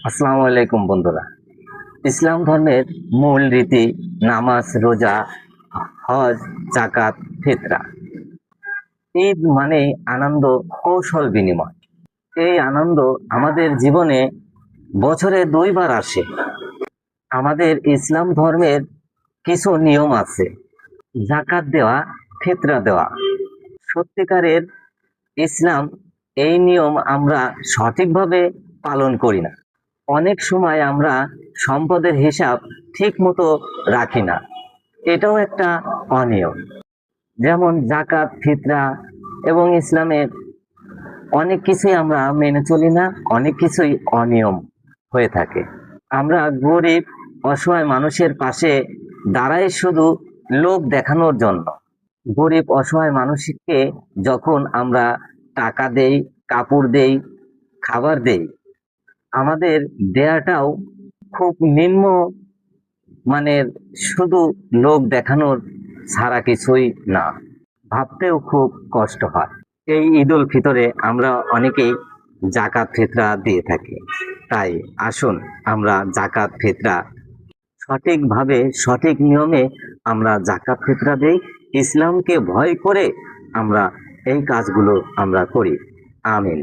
আসসালামু আলাইকুম বন্ধুরা। ইসলাম ধর্মের মূল রীতি নামাজ, রোজা, হজ, জাকাত, ফিতরা। ঈদ মানে আনন্দ, কৌশল বিনিময়। এই আনন্দ আমাদের জীবনে বছরে 2 বার আসে। আমাদের ইসলাম ধর্মের কিছু নিয়ম আছে: জাকাত দেওয়া, ফিতরা দেওয়া। সত্যিকারের ইসলাম এই নিয়ম আমরা সঠিকভাবে পালন করি না। অনেক সময় আমরা সম্পদের হিসাব ঠিক মতো রাখি না, এটাও একটা অনিয়ম। যেমন জাকাত, ফিতরা এবং ইসলামের অনেক কিছুই আমরা মেনে চলি না, অনেক কিছুই অনিয়ম হয়ে থাকে। আমরা গরিব অসহায় মানুষের পাশে দাঁড়াই শুধু লোক দেখানোর জন্য। গরিব অসহায় মানুষকে যখন আমরা টাকা দেই, কাপড় দেই, খাবার দেই, আমাদের দেয়াটাও খুব নিম্ন মানের, শুধু লোক দেখানোর ছাড়া কিছুই না। ভাবতেও খুব কষ্ট হয়। এই ঈদ উল ফিতরে আমরা অনেকেই জাকাত ফিতরা দিয়ে থাকি। তাই আসুন আমরা জাকাত ফিতরা সঠিকভাবে, সঠিক নিয়মে আমরা জাকাত ফিতরা দেই। ইসলামকে ভয় করে আমরা এই কাজগুলো আমরা করি। আমিন।